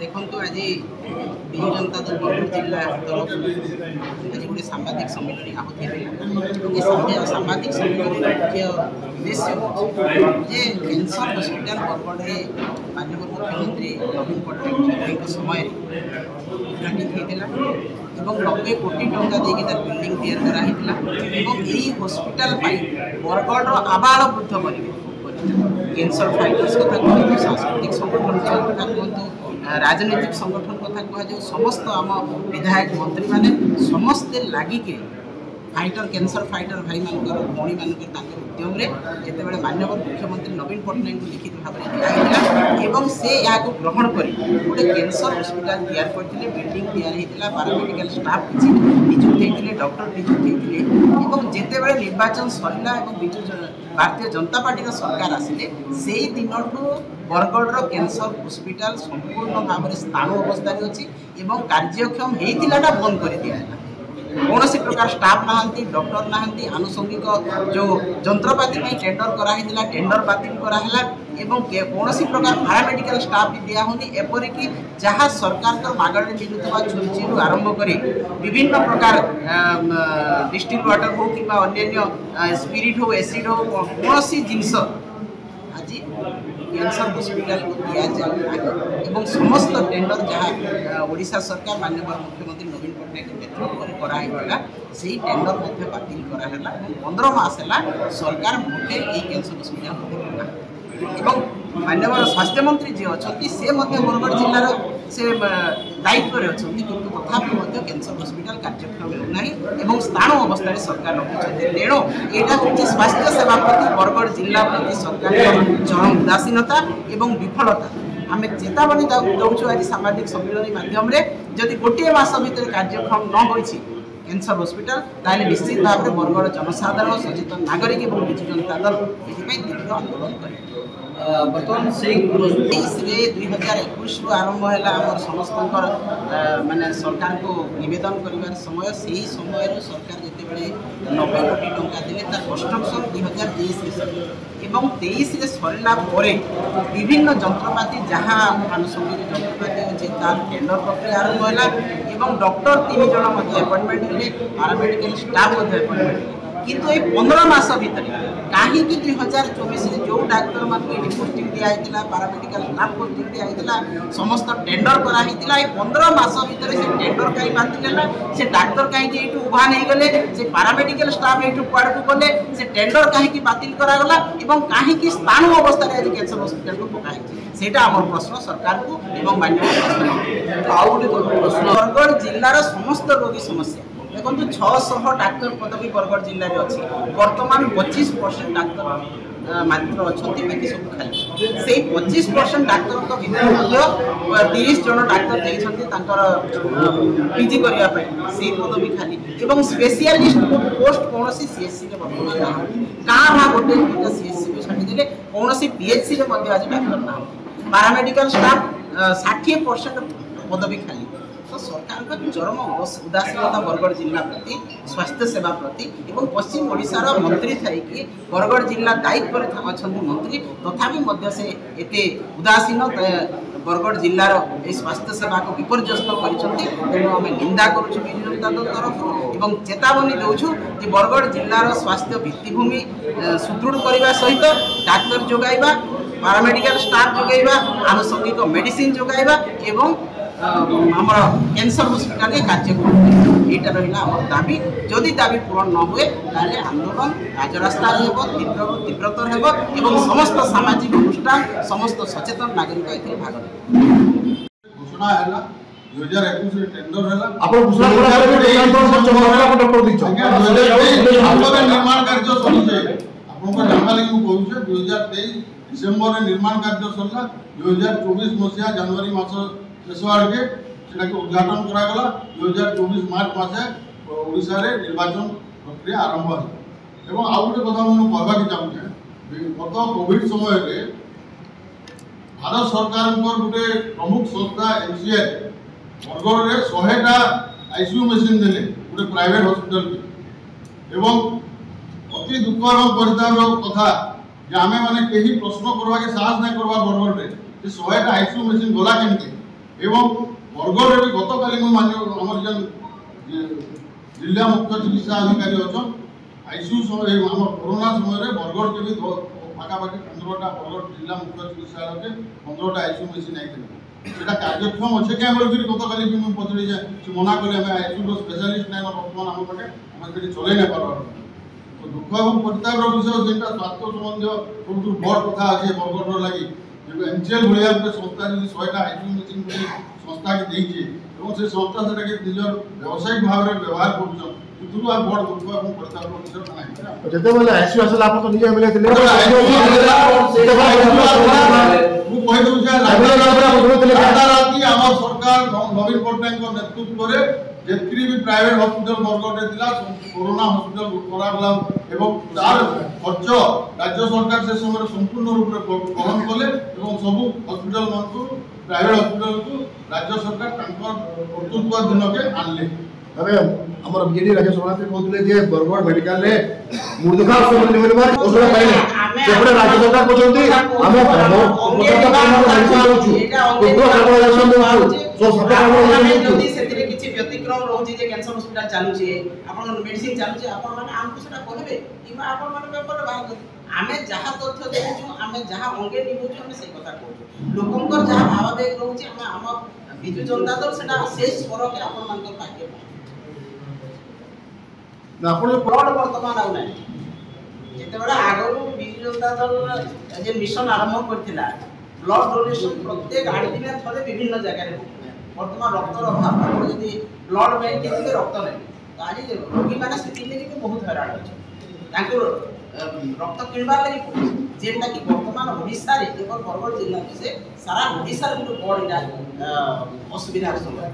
देखो आज विजु जनता दल बरगढ़ जिला तरफ आज गोटे सांबादिक सम्मेलन आहूत सांबादिक सम्मेलन मुख्य उद्देश्य जे कैंसर हॉस्पिटल बरगढ़ माननीय मुख्यमंत्री नवीन पट्टनायक समय उद्घाटित होता 90 कोटी टंका देकर बिल्डिंग तैयार कराई हॉस्पिटल बरगढ़ आबाल वृद्ध परिवेश कैंसर फाइटर्स कथा कहतु सांस्कृतिक संगठन कथा कहतु राजनीतिक संगठन कथा कह समस्त आम विधायक मंत्री माने समस्ते लगिक फाइटर कैंसर फाइटर भाई मानकर भौणी मानकर उद्यम जितेबाला माननीय मुख्यमंत्री नवीन पट्टनायक लिखित भाव में दिखाई से यहाँ ग्रहण कर गोटे कैंसर हॉस्पिटल तैयार करते बिल्डिंग तैयार होता पारामेडिकल स्टाफ किसी निजुक्त होते डॉक्टर निजुक्त होते जितेबाला निर्वाचन सरला विजु भारतीय जनता पार्टी सरकार आसिले से दिन बरगढ़ कैंसर हॉस्पिटल संपूर्ण भाव में स्थाणु अवस्था अच्छी कार्यक्षम होता बंद कर दिया कौन प्रकार स्टाफ ना डॉक्टर ना आनुषंगिक जो जंत्रपाति टेंडर कराइला टेंडर बातिल कराला कौन प्रकार पारामेडिकल स्टाफ भी दिहूनी एपरिक जहाँ सरकार मागणे मिलूवा छुंची आरंभ कर विभिन्न प्रकार डिस्टिल वाटर हो कि अन्य स्पिरिट हो एसिड हो कौन जिनस आज कैंसर हॉस्पिटल को दिया जाए समस्त टेंडर जहाँ ओडिशा सरकार माननीय मुख्यमंत्री नवीन पट्टनायक नेतृत्व कराइला से टेंडर बातिल कराला 15 मास है सरकार मोटे कैंसर हॉस्पिटल माननीय स्वास्थ्य मंत्री जी अच्छा से बरगढ़ जिलार से दायित्व अच्छा किंतु तथापि कैंसर हॉस्पिटल कार्यक्षम होना स्थाणु अवस्था सरकार रखुच्च तेणु यहाँ हूँ स्वास्थ्य सेवा प्रति बरगढ़ जिला प्रति सरकार चरम उदासीनता एवं विफलता आम चेतावनी दौचु आज सामाजिक सम्मेलन माध्यम जदि गोटे मास भितर कार्यक्षम न हो कैंसर हॉस्पिटल ताले निश्चित भाव में बरगढ़ जनसाधारण सचेतन नागरिक और विजु जनता दल ये दीर्घ आंदोलन करें बर्तमान से 2021 आरंभ है समस्त माने सरकार को नवेदन कर समय से ही समय सरकार जिते 90 कोटी टंका देले तार कंस्ट्रक्शन 2023 एवं 23 सरला विभिन्न जंत्रपाति जहाँ आनुषंगिक जंत्रपाति अच्छे तार टेंडर प्रक्रिया आरंभ है डॉक्टर 3 जन अपॉइंटमेंट हेले पारामेडिकल स्टाफ अपॉइंटमेंट किंतु ये 15 मास भितर कहीं 2024 जो डाक्तर मान पोस्टिंग दिखाई पारामेडिकल स्टाफ पोस्टिंग दिखाई समस्त टेंडर कराई 15 मास भितर से टेंडर कहीं बातिल है से डाक्तर कहीं उभा नहीं गले से पारामेडिकल स्टाफ ये कुआड़ को गले से टेंडर कहीं बातिल करागला कहीं स्थाणु अवस्था आज कैंसर हॉस्पिटल को पकाई सेटा आम प्रश्न सरकार को माननीय बरगढ़ जिलार समस्त रोगी समस्या देखो 600 डाक्तर पदवी बरगढ़ जिले में अच्छी बर्तमान 25% डाक्तर मात्र अच्छा बाकी सब खाली से 25% डाक्तर भर 30 जन डाक्तर पीजी करने से पदवी खाली स्पेशलिस्ट पोस्ट कौन सीएससी बर्तमान ना क्या गोटे सीएससी को छाड़देले कौन पीएचसी आज डाक्तर ना पारामेडिकल स्टाफ 60% पदवी खाली तो सरकार का चरम उदासीनता बरगढ़ जिला प्रति स्वास्थ्य सेवा प्रति पश्चिम ओडिशार मंत्री थी बरगढ़ जिला दायित्व अच्छा मंत्री तथापि से एते उदासीन बरगढ़ जिलार स्वास्थ्य सेवा को विपर्यस्त करेणु निंदा करुँ विजु जनता दल तरफ चेतावनी दौचु कि बरगढ़ जिलार स्वास्थ्य भित्तिभूमि सुदृढ़ करने सहित डाक्तर जोगाइबा पारामेडिकल स्टाफ जोगाइबा आनुषंगिक मेडिसिन जोगाइबा आमर कैंसर हॉस्पिटल कार्यक्रम यहाँ रहा आम दाबी जदि दाबी पूरण न हुए ताले आंदोलन राजरास्ता तीव्रतर हो समस्त सामाजिक अनुष्ठान समस्त सचेतन नागरिक भाग घोषणा है 2021 टेंडर है निर्माण कार्य सरी आपको जानवा लगे मुझे 2023 डिसेम्बर निर्माण कार्य सरला 2024 मसीहा जनवरी मास शेष आड़े से उद्घाटन करागला 2024 मार्च मसे ओडिशा रे निर्वाचन प्रक्रिया आरंभ है आउ गोटे कथा मुझे कहवाक चाहूँचे गत कोविड समय भारत सरकार गोटे प्रमुख संस्था एमसीआई बरगढ़ में 100टा आईसीयू मेसीन देले गोटे प्राइवेट हॉस्पिटल अति दुख और परिताप कथा आमे माने कहीं प्रश्न करवा के साहस नहीं करवा बरगढ़ में 100टा आईसीयू मेसीन गला केमती एवं बरगढ़ भी गत काली आमर जेन जिला मुख्य चिकित्सा अधिकारी अच्छा आईसीयू समय आम कोरोना समय बरगढ़ के भी पाखापाखि 15टा बरगढ़ जिला मुख्य चिकित्सालय के 15टा आईसीयू मेसीन आई सेटा कार्यक्षम अच्छे क्या बोल गत काली भी पचड़ी से मना कले आईसीयू स्पेशलिस्ट नाइन बर्तमान आम पाखे आम चल नहीं पार तो दुख और परितापर विषय जेटा स्वास्थ्य संबंधी सब बड़ कथा अच्छे बरगढ़ लगी एनसीएल भाया गोटे संस्था जी 100टा आईसीयू मेसीन संस्था के देखे से संस्था से निजर व्यावसायिक भाव में व्यवहार कर बड़ दुख और परितापर विषय जते बोले आईसीयू असला आप तो निजे मिले थिले राति आम सरकार नवीन पट्टनायक नेतृत्व में जितनी भी private hospital Bargarh corona hospital करा तार खर्च राज्य सरकार से समय संपूर्ण रूप से ग्रहण कले सब हॉस्पिटल मान प्राइवेट हॉस्पिटल को राज्य सरकार कर्तृत्वाधीन के आनले अबे हमर बीजेडी राज्य सभापति कहतले जे बरगढ़ मेडिकल रे मुर्दखा औषध मिलबा औषध पाइले सेपरे राज्य सरकार कहते हमें व्यतिक्रम रोचे जे कैंसर हॉस्पिटल चालू छे आपण मेडिसिन चालू छे आपण माने हमको सेटा कहबे किबा आपण माने पेपर बाहर कर आमे जहा तथ्य देखु आमे जहा अंगे निबुछु आमे से कथा कहू लोकंकर जहा भावावेग रहउची आमे हम बिजु जनता दल सेटा शेष स्वर के आपण मानकर पाके ना आपण ब्लड वर्तमान आउ नै जेते बडा आगरु बिजु जनता दल जे मिशन आरंभ करथिला ब्लड डोनेशन प्रत्येक 8 दिन थरे विभिन्न जगह रे वर्तमान रक्तर अभाव यदि ब्लड बैंक के रक्त नहीं तो आज रोगी मैंने से बहुत हैरान अच्छे रक्त किणवार लगे जेनटा कि वर्तमान ओडिशा रे केवल बरगढ़ जिला से सारा ओडिशा रे बड़ असुविधार समय